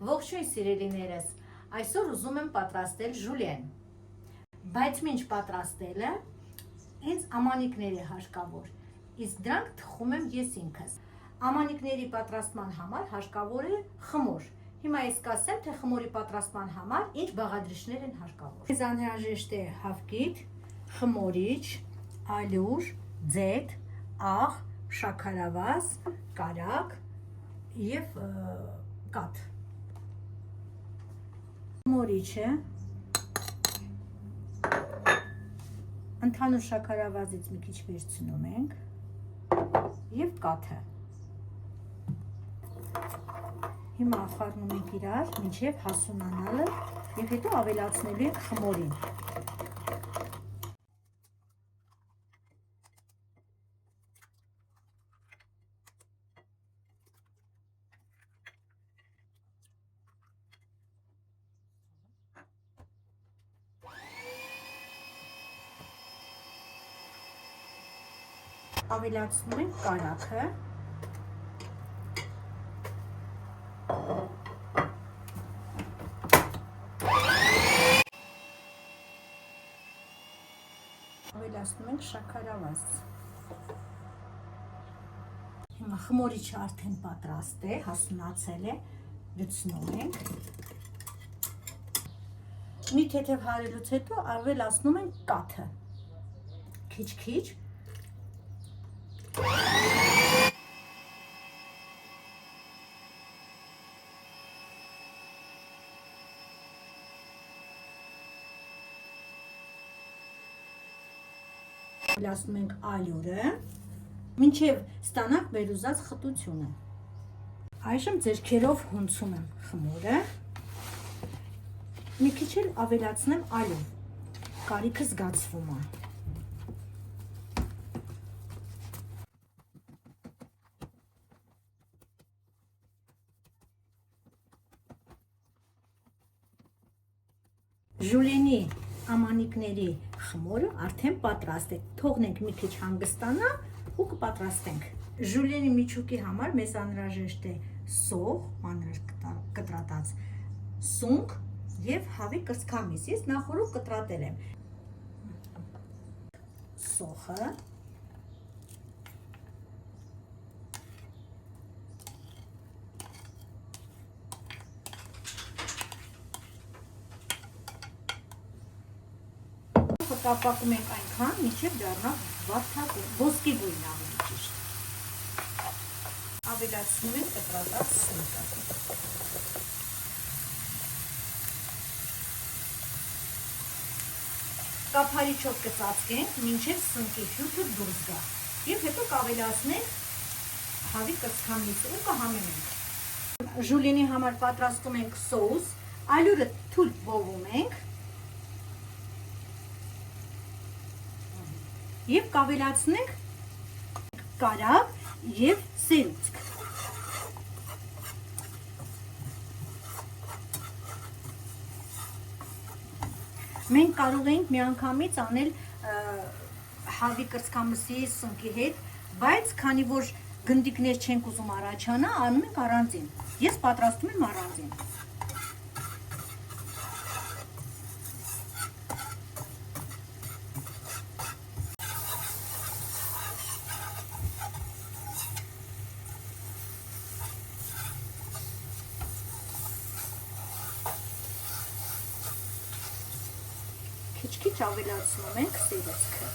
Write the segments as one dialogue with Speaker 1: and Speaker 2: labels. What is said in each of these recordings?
Speaker 1: Ողջույն սիրելիներս, այսօր ուզում եմ պատրաստել ժուլիեն, բայց մինչ պատրաստելը ինձ ամանիկներ է հարկավոր, իսկ դրանք թխում եմ ես ինքս։ Ամանիկների պատրաստման համար հարկավոր է խմոր։ Հիմա ես կասեմ, թե խմորի պատրաստման համար ինչ բաղադրիչներ են հարկավոր։ Մեզ անհրաժեշտ է հավկիթ, խմորիչ, ալյուր, ձեթ, աղ, շաքարավազ, կարագ և կաթ։ Խմորիչը ընդհանուր շաքարավազից մի քիչ վերցնում ենք և կաթը։ Հիմա խառնում ենք իրար մինչև հասունանալը և հետո ավելացնելու ենք խմորին։ Ավելացնում ենք կարագը, ավելացնում ենք շաքարավազ։ Հիմա խմորիչը արդեն պատրաստ է, հասունացել է, լցնում ենք։ Մի թեթև հարելուց հետո ավելացնում ենք կաթը, քիչ-քիչ։ Ավելացնում ենք ալյուրը, մինչև ստանանք մեր ուզած խտությունը։ Այժմ ձեռքերով հունցում եմ խմորը, մի քիչ էլ ավելացնեմ ալյուր, կարիքը զգացվում է։ Ժուլիենի ամանիկների խմորը արդեն պատրաստ է։ Թողնենք մի քիչ հանգստանա ու կպատրաստենք։ Ժուլիենի միջուկի համար մեզ անհրաժեշտ է սող, մանր կտրատած, սունկ և հավի կրծքամիս։ Ես նախօրոք կտրատել եմ սոխը, կապակում ենք այնքան, մինչև դառնա վարդագույն, ոսկի գույն ավելի ճիշտ։ Ավելացնում ենք կտրատած սունկը։ Կափարիչով կծածկենք, մինչև սունկի հյութը դուրս գա, և հետո կավելացնենք հավի կրծքամիսը ու կհամեմենք։ Ժուլիենի համար պատրաստում ենք սոուս, ալյուրը թույլ ողում ենք և կավելացնենք կարագ և սերուցք։ Մենք կարող ենք միանգամից անել հավի կրծքամսի սունկի հետ, բայց քանի որ գնդիկներ չենք ուզում առաջանա, անում ենք առանձին։ Ես պատրաստում եմ առանձին։ Քիչ-քիչ ավելացնում ենք սերուցքը։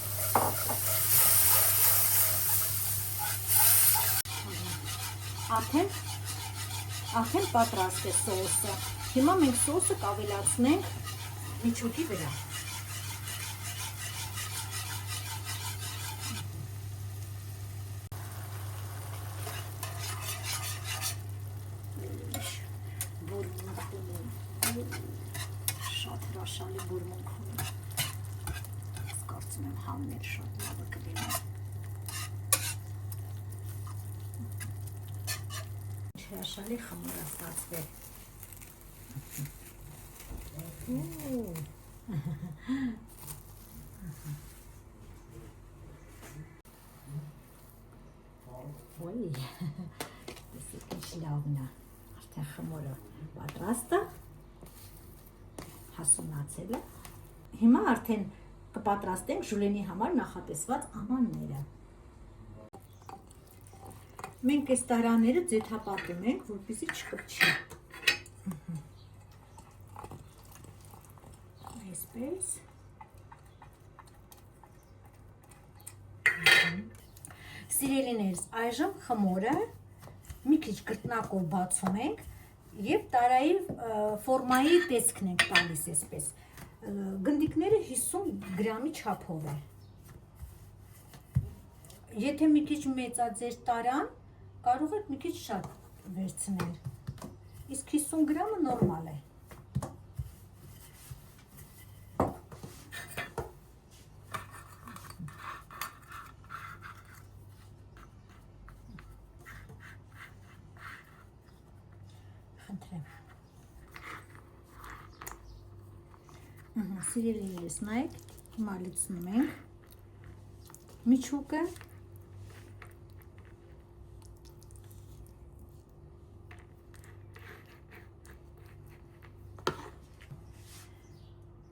Speaker 1: Արդեն պատրաստ է սոուսը։ Հիմա մենք սոուսը կավելացնենք միջուկի վրա։ Շատ հրաշալի բուրմունք ունի։ Կարծում եմ համներ շատ լավը կլինի։ Հրաշալի խմոր է ստացվել։ Ոյ, ինչ լավն է, արդեն խմորը պատրաստ է, հասունացել է։ Հիմա արդեն կպատրաստենք ժուլենի համար նախատեսված ամանները։ Մենք այս տարաները ձեթապատում ենք, որպեսզի չկպչի։ Այսպես։ Սիրելիներս, այժմ խմորը մի քիչ կրկնակով բացում ենք և տարայի ֆորմայի տեսքն ենք տալիս այսպես։ Գնդիկները 50 գրամի չափով է։ Եթե մի քիչ մեծ է ձեր տարան, կարող եք մի քիչ շատ վերցնել, իսկ 50 գրամը նորմալ է։ Սիրելիներս, նայեք, հիմա լցնում ենք միջուկը։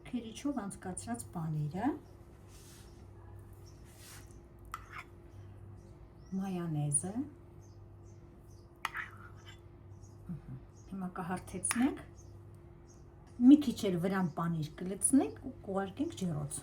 Speaker 1: Քերիչով անցկացրած պանիրը, մայոնեզը, հիմա կհարթեցնենք, մի քիչ էլ վրան պանիր կլցնենք ու կուղարկենք ջեռոց։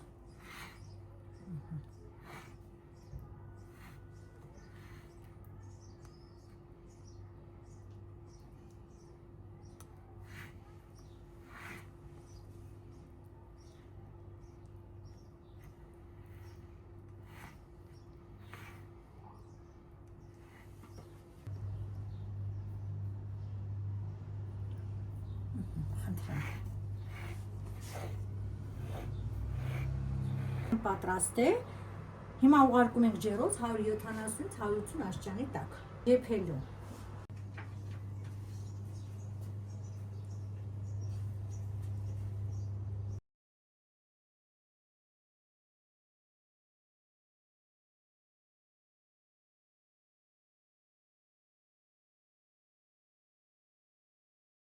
Speaker 1: Պատրաստ է։ Հիմա ուղարկում ենք ջեռոց 170-180 աստիճանի տակ։ Եփելու։